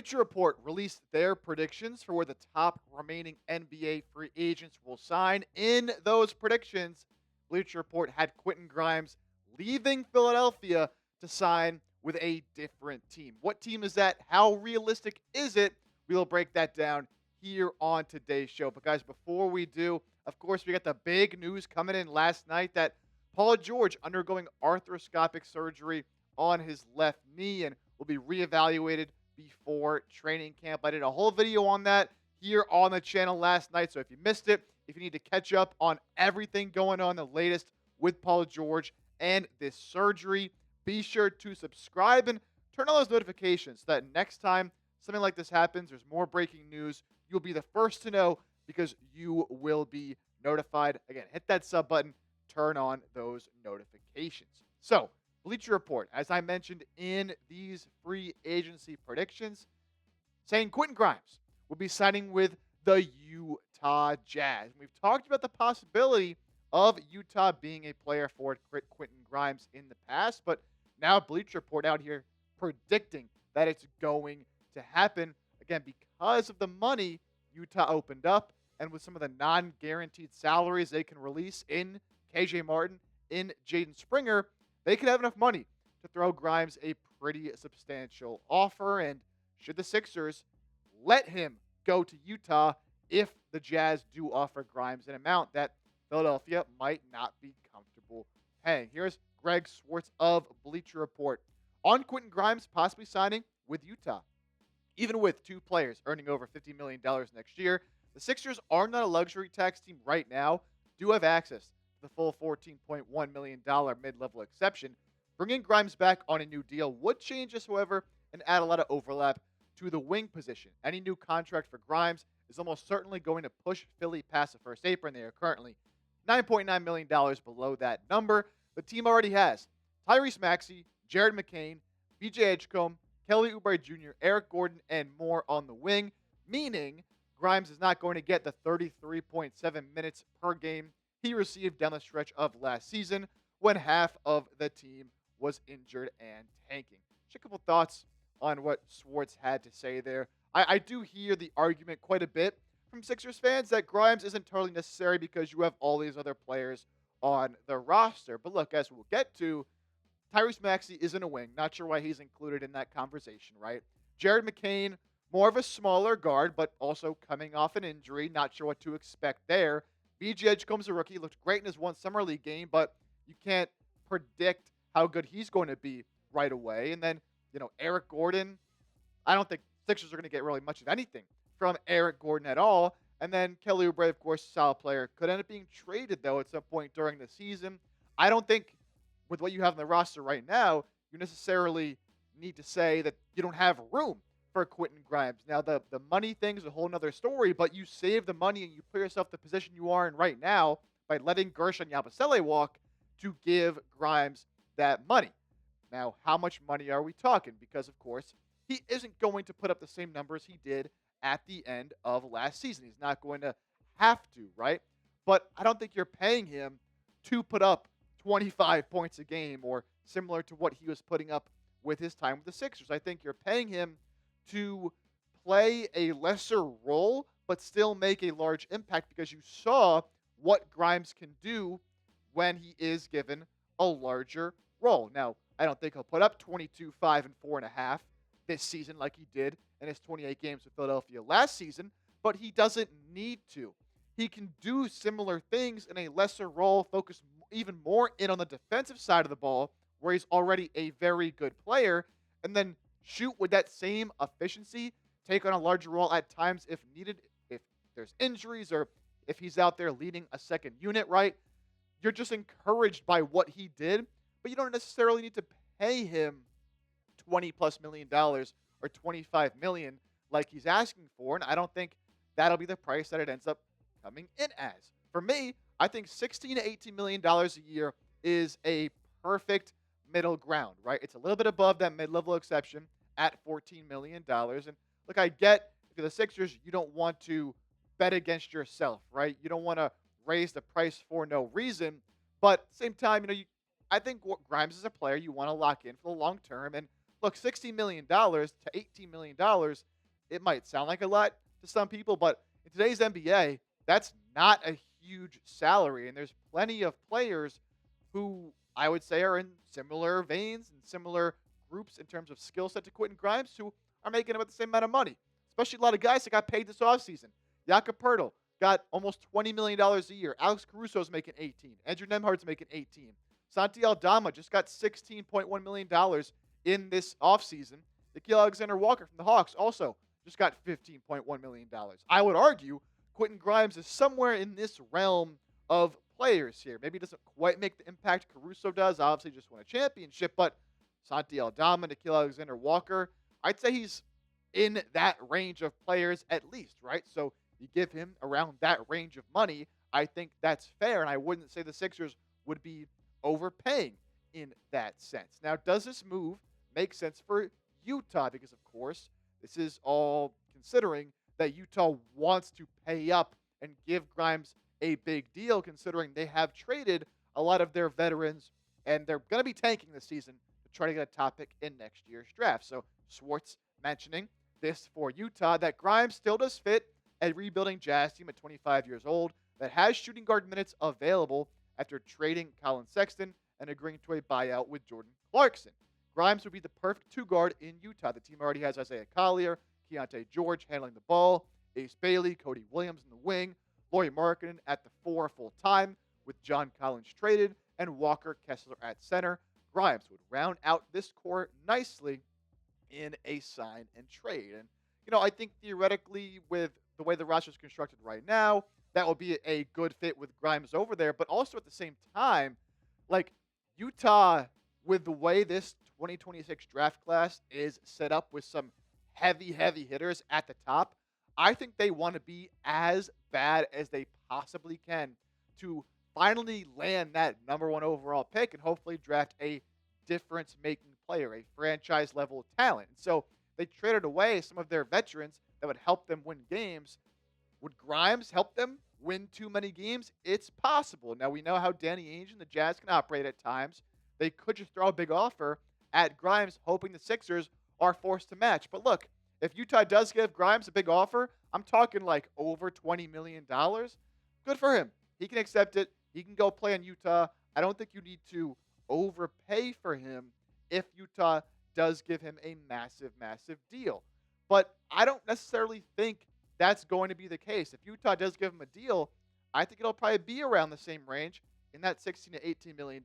Bleacher Report released their predictions for where the top remaining NBA free agents will sign. In those predictions, Bleacher Report had Quentin Grimes leaving Philadelphia to sign with a different team. What team is that? How realistic is it? We'll break that down here on today's show. But guys, before we do, of course, we got the big news coming in last night that Paul George undergoing arthroscopic surgery on his left knee and will be reevaluated before training camp. I did a whole video on that here on the channel last night. So if you missed it, if you need to catch up on everything going on, the latest with Paul George and this surgery, be sure to subscribe and turn on those notifications so that next time something like this happens, there's more breaking news, you'll be the first to know because you will be notified. Again, hit that sub button, turn on those notifications. So, Bleacher Report, as I mentioned in these free agency predictions, saying Quentin Grimes will be signing with the Utah Jazz. We've talked about the possibility of Utah being a player for Quentin Grimes in the past, but now Bleacher Report out here predicting that it's going to happen. Again, because of the money Utah opened up and with some of the non-guaranteed salaries they can release in KJ Martin, in Jaden Springer, they could have enough money to throw Grimes a pretty substantial offer. And should the Sixers let him go to Utah if the Jazz do offer Grimes an amount that Philadelphia might not be comfortable paying? Here's Greg Swartz of Bleacher Report on Quentin Grimes possibly signing with Utah. Even with two players earning over $50 million next year, the Sixers are not a luxury tax team right now, do have access the full $14.1 million mid-level exception. Bringing Grimes back on a new deal would change this, however, and add a lot of overlap to the wing position. Any new contract for Grimes is almost certainly going to push Philly past the first apron. They are currently $9.9 million below that number. The team already has Tyrese Maxey, Jared McCain, BJ Edgecombe, Kelly Oubre Jr., Eric Gordon, and more on the wing, meaning Grimes is not going to get the 33.7 minutes per game he received down the stretch of last season when half of the team was injured and tanking. Just a couple thoughts on what Swartz had to say there. I do hear the argument quite a bit from Sixers fans that Grimes isn't totally necessary because you have all these other players on the roster. But look, as we'll get to, Tyrese Maxey isn't a wing. Not sure why he's included in that conversation, right? Jared McCain, more of a smaller guard, but also coming off an injury. Not sure what to expect there. BJ Edgecombe's a rookie. Looked great in his one summer league game, but you can't predict how good he's going to be right away. And then, Eric Gordon, I don't think Sixers are going to get really much of anything from Eric Gordon at all. And then Kelly Oubre, of course, a solid player. Could end up being traded, though, at some point during the season. I don't think with what you have on the roster right now, you necessarily need to say that you don't have room for Quentin Grimes. Now, the money thing is a whole nother story, but you save the money and you put yourself the position you are in right now by letting Gershon Yabusele walk to give Grimes that money. Now, how much money are we talking? Because, of course, he isn't going to put up the same numbers he did at the end of last season. He's not going to have to, right? But I don't think you're paying him to put up 25 points a game or similar to what he was putting up with his time with the Sixers. I think you're paying him to play a lesser role, but still make a large impact because you saw what Grimes can do when he is given a larger role. Now, I don't think he'll put up 22, 5, and 4.5 this season like he did in his 28 games with Philadelphia last season, but he doesn't need to. He can do similar things in a lesser role, focus even more in on the defensive side of the ball, where he's already a very good player, and then shoot with that same efficiency, take on a larger role at times if needed, if there's injuries or if he's out there leading a second unit, right? You're just encouraged by what he did, but you don't necessarily need to pay him $20+ million or $25 million like he's asking for, and I don't think that'll be the price that it ends up coming in as. For me, I think $16 to $18 million a year is a perfect middle ground, right? It's a little bit above that mid-level exception at $14 million. And look, I get if you're the Sixers, you don't want to bet against yourself, right? You don't want to raise the price for no reason. But at the same time, I think Grimes is a player you want to lock in for the long term. And look, $16 million to $18 million it might sound like a lot to some people, but in today's NBA, that's not a huge salary. And there's plenty of players who I would say are in similar veins and similar groups in terms of skill set to Quentin Grimes who are making about the same amount of money. Especially a lot of guys that got paid this offseason. Jakob Poeltl got almost $20 million a year. Alex Caruso's making 18. Andrew Nemhard's making 18. Santi Aldama just got $16.1 million in this offseason. Nickeil Alexander-Walker from the Hawks also just got $15.1 million. I would argue Quentin Grimes is somewhere in this realm of players here. Maybe he doesn't quite make the impact Caruso does. Obviously, just won a championship, but Santi Aldama, Nickeil Alexander-Walker, I'd say he's in that range of players at least, right? So you give him around that range of money. I think that's fair, and I wouldn't say the Sixers would be overpaying in that sense. Now, does this move make sense for Utah? Because, of course, this is all considering that Utah wants to pay up and give Grimes a big deal, considering they have traded a lot of their veterans, and they're going to be tanking this season to try to get a top pick in next year's draft. So Schwartz mentioning this for Utah, that Grimes still does fit a rebuilding Jazz team at 25 years old that has shooting guard minutes available after trading Colin Sexton and agreeing to a buyout with Jordan Clarkson. Grimes would be the perfect two guard in Utah. The team already has Isaiah Collier, Keontae George handling the ball, Ace Bailey, Cody Williams in the wing, Lauri Markkanen at the 4 full-time with John Collins traded, and Walker Kessler at center. Grimes would round out this core nicely in a sign and trade. And, I think theoretically with the way the roster is constructed right now, that will be a good fit with Grimes over there. But also at the same time, like Utah, with the way this 2026 draft class is set up with some heavy hitters at the top, I think they want to be as bad as they possibly can to finally land that number 1 overall pick and hopefully draft a difference-making player, a franchise-level talent. And so they traded away some of their veterans that would help them win games. Would Grimes help them win too many games? It's possible. Now, we know how Danny Ainge and the Jazz can operate at times. They could just throw a big offer at Grimes, hoping the Sixers are forced to match. But look, if Utah does give Grimes a big offer, I'm talking like over $20 million. Good for him. He can accept it. He can go play in Utah. I don't think you need to overpay for him if Utah does give him a massive deal. But I don't necessarily think that's going to be the case. If Utah does give him a deal, I think it'll probably be around the same range in that $16 to $18 million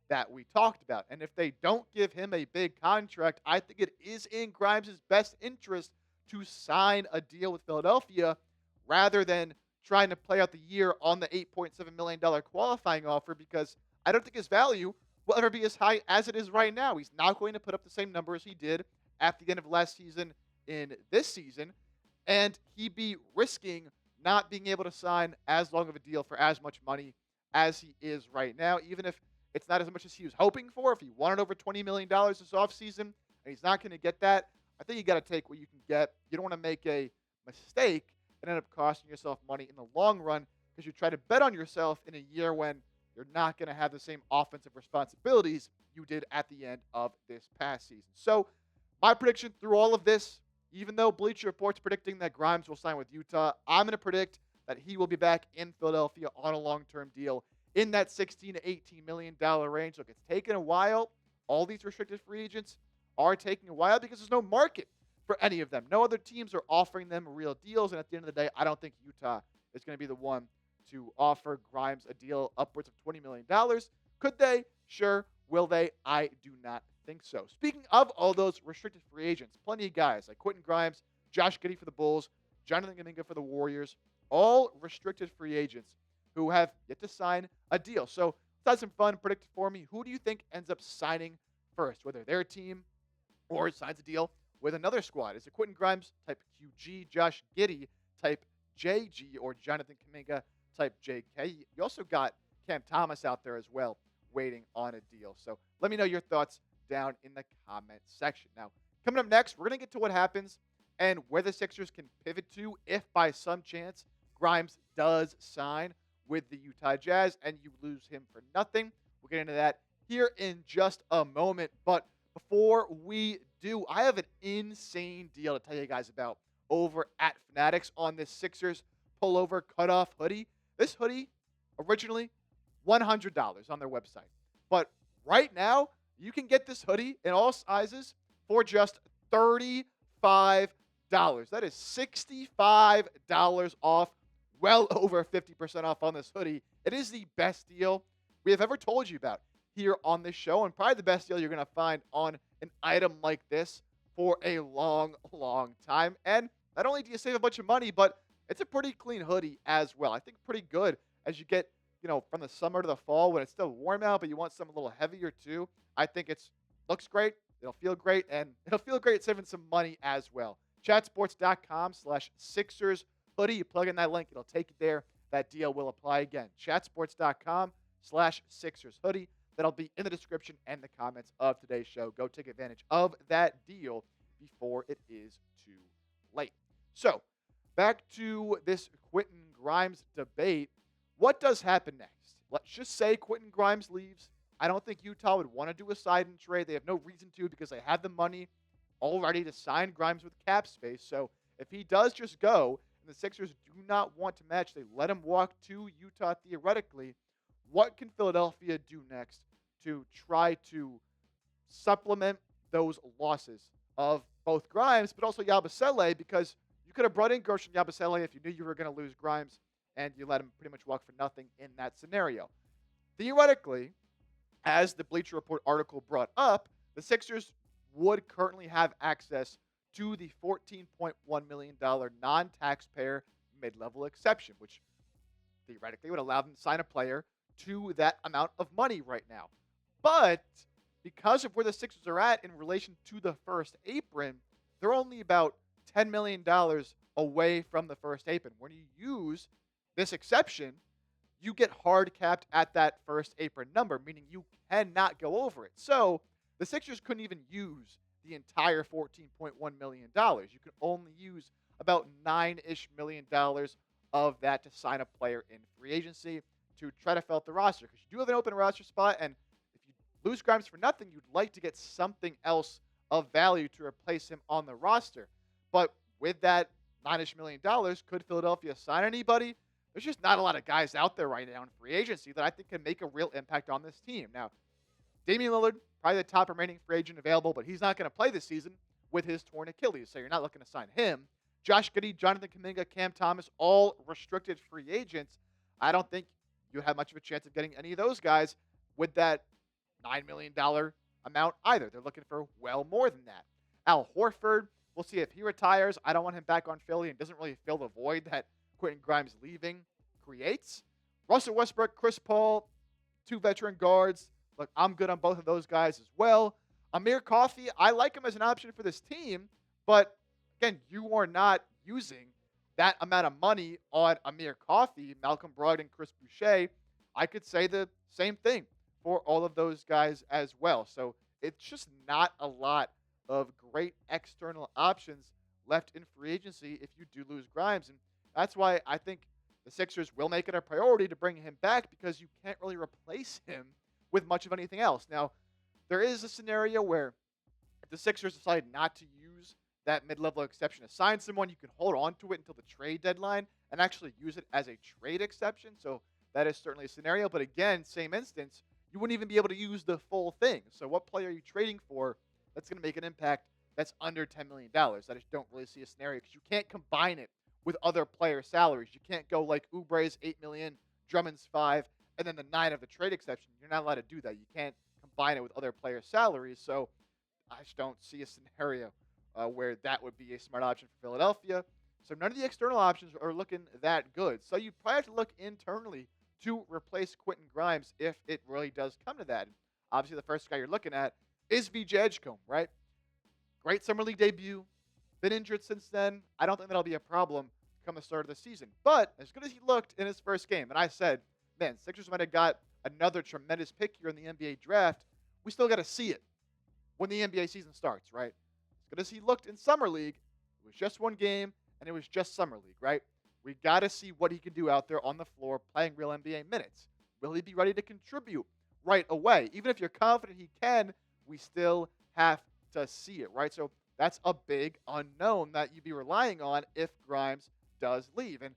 that we talked about. And if they don't give him a big contract, I think it is in Grimes' best interest to sign a deal with Philadelphia rather than trying to play out the year on the $8.7 million qualifying offer, because I don't think his value will ever be as high as it is right now. He's not going to put up the same numbers he did at the end of last season in this season, and he'd be risking not being able to sign as long of a deal for as much money as he is right now, even if it's not as much as he was hoping for. If he wanted over $20 million this offseason and he's not going to get that, I think you got to take what you can get. You don't want to make a mistake and end up costing yourself money in the long run because you try to bet on yourself in a year when you're not going to have the same offensive responsibilities you did at the end of this past season. So my prediction through all of this, even though Bleacher Report's predicting that Grimes will sign with Utah, I'm going to predict that he will be back in Philadelphia on a long-term deal in that $16 to $18 million range. Look, it's taken a while. All these restricted free agents are taking a while because there's no market for any of them. No other teams are offering them real deals, and at the end of the day, I don't think Utah is going to be the one to offer Grimes a deal upwards of $20 million. Could they? Sure. Will they? I do not think so. Speaking of all those restricted free agents, plenty of guys like Quentin Grimes, Josh Giddey for the Bulls, Jonathan Kuminga for the Warriors, all restricted free agents who have yet to sign a deal. So let's have some fun. Predict for me. Who do you think ends up signing first, whether their team or signs a deal with another squad? Is it Quentin Grimes type QG, Josh Giddey type JG, or Jonathan Kuminga type JK? You also got Cam Thomas out there as well, waiting on a deal. So let me know your thoughts down in the comment section. Now, coming up next, we're going to get to what happens and where the Sixers can pivot to if by some chance Grimes does sign with the Utah Jazz and you lose him for nothing. We'll get into that here in just a moment. But before we do, I have an insane deal to tell you guys about over at Fanatics on this Sixers pullover cutoff hoodie. This hoodie, originally $100 on their website. But right now, you can get this hoodie in all sizes for just $35. That is $65 off, well over 50% off on this hoodie. It is the best deal we have ever told you about here on this show, and probably the best deal you're going to find on an item like this for a long, long time. And not only do you save a bunch of money, but it's a pretty clean hoodie as well. I think pretty good as you get, from the summer to the fall when it's still warm out, but you want something a little heavier too. I think it's looks great. It'll feel great, and it'll feel great saving some money as well. Chatsports.com/Sixers hoodie. You plug in that link, it'll take you there. That deal will apply again. Chatsports.com/Sixers hoodie. That'll be in the description and the comments of today's show. Go take advantage of that deal before it is too late. So, back to this Quentin Grimes debate. What does happen next? Let's just say Quentin Grimes leaves. I don't think Utah would want to do a sign and trade. They have no reason to because they have the money already to sign Grimes with cap space. So if he does just go and the Sixers do not want to match, they let him walk to Utah theoretically. What can Philadelphia do next to try to supplement those losses of both Grimes but also Yabusele? Because you could have brought in Gershon Yabusele if you knew you were going to lose Grimes, and you let him pretty much walk for nothing in that scenario. Theoretically, as the Bleacher Report article brought up, the Sixers would currently have access to the $14.1 million non-taxpayer mid-level exception, which theoretically would allow them to sign a player to that amount of money right now. But because of where the Sixers are at in relation to the first apron, they're only about $10 million away from the first apron. When you use this exception, you get hard capped at that first apron number, meaning you cannot go over it. So the Sixers couldn't even use the entire $14.1 million. You can only use about $9-ish million of that to sign a player in free agency to try to fill out the roster. Because you do have an open roster spot, and if you lose Grimes for nothing, you'd like to get something else of value to replace him on the roster. But with that $9-ish million, could Philadelphia sign anybody? There's just not a lot of guys out there right now in free agency that I think can make a real impact on this team. Now, Damian Lillard, probably the top remaining free agent available, but he's not going to play this season with his torn Achilles, so you're not looking to sign him. Josh Giddey, Jonathan Kuminga, Cam Thomas, all restricted free agents. I don't think you have much of a chance of getting any of those guys with that $9 million amount either. They're looking for well more than that. Al Horford, we'll see if he retires. I don't want him back on Philly and doesn't really fill the void that Quentin Grimes leaving creates. Russell Westbrook, Chris Paul, two veteran guards. Look, I'm good on both of those guys as well. Amir Coffey, I like him as an option for this team, but again, you are not using that amount of money on Amir Coffey, Malcolm Brogdon, Chris Boucher. I could say the same thing for all of those guys as well. So it's just not a lot of great external options left in free agency if you do lose Grimes. And that's why I think the Sixers will make it a priority to bring him back, because you can't really replace him with much of anything else. Now, there is a scenario where if the Sixers decide not to use that mid-level exception to sign someone, you can hold on to it until the trade deadline and actually use it as a trade exception. So that is certainly a scenario. But again, same instance, you wouldn't even be able to use the full thing. So what player are you trading for that's going to make an impact that's under $10 million? I just don't really see a scenario, because you can't combine it with other player salaries. You can't go like Oubre's $8 million, Drummond's $5 million, and then the $9 million of the trade exception. You're not allowed to do that. You can't combine it with other player salaries. So I just don't see a scenario where that would be a smart option for Philadelphia. So none of the external options are looking that good. So you probably have to look internally to replace Quentin Grimes if it really does come to that. Obviously, the first guy you're looking at is VJ Edgecombe, right? Great summer league debut. Been injured since then. I don't think that'll be a problem come the start of the season. But as good as he looked in his first game, and I said, man, Sixers might have got another tremendous pick here in the NBA draft, we still got to see it when the NBA season starts, right? As good as he looked in summer league, it was just one game, and it was just summer league, right? We got to see what he can do out there on the floor playing real NBA minutes. Will he be ready to contribute right away? Even if you're confident he can, we still have to see it, right? So that's a big unknown that you'd be relying on if Grimes does leave. And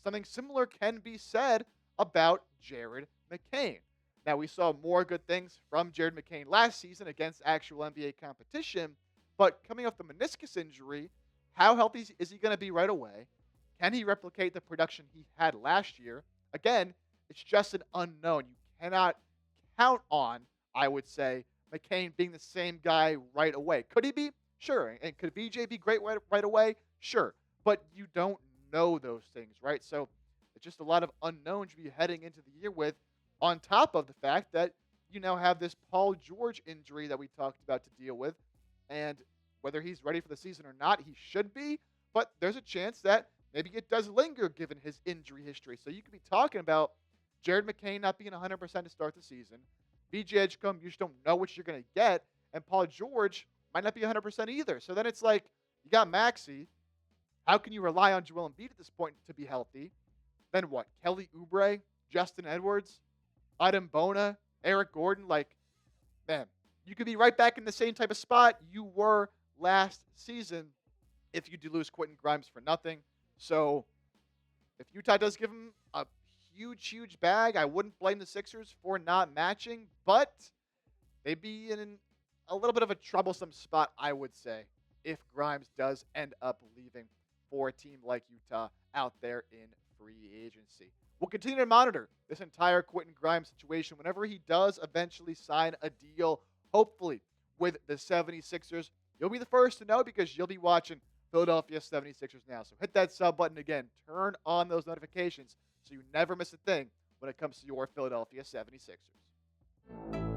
something similar can be said about Jared McCain. Now, we saw more good things from Jared McCain last season against actual NBA competition, but coming off the meniscus injury, how healthy is he going to be right away? Can he replicate the production he had last year? Again, it's just an unknown. You cannot count on, I would say, McCain being the same guy right away. Could he be? Sure. And could VJ be great right away? Sure. But you don't know those things, right? So it's just a lot of unknowns you'll be heading into the year with, on top of the fact that you now have this Paul George injury that we talked about to deal with. And whether he's ready for the season or not, he should be. But there's a chance that maybe it does linger given his injury history. So you could be talking about Jared McCain not being 100% to start the season. BJ Edgecombe, you just don't know what you're going to get. And Paul George might not be 100% either. So then it's like, you got Maxey. How can you rely on Joel Embiid at this point to be healthy? Then what? Kelly Oubre, Justin Edwards, Adam Bona, Eric Gordon. Like, man, you could be right back in the same type of spot you were last season if you do lose Quentin Grimes for nothing. So if Utah does give him a huge bag, I wouldn't blame the Sixers for not matching, but they'd be in a little bit of a troublesome spot, I would say, if Grimes does end up leaving for a team like Utah out there in free agency. We'll continue to monitor this entire Quentin Grimes situation whenever he does eventually sign a deal, hopefully with the 76ers. You'll be the first to know because you'll be watching Philadelphia 76ers now. So hit that sub button again. Turn on those notifications so you never miss a thing when it comes to your Philadelphia 76ers.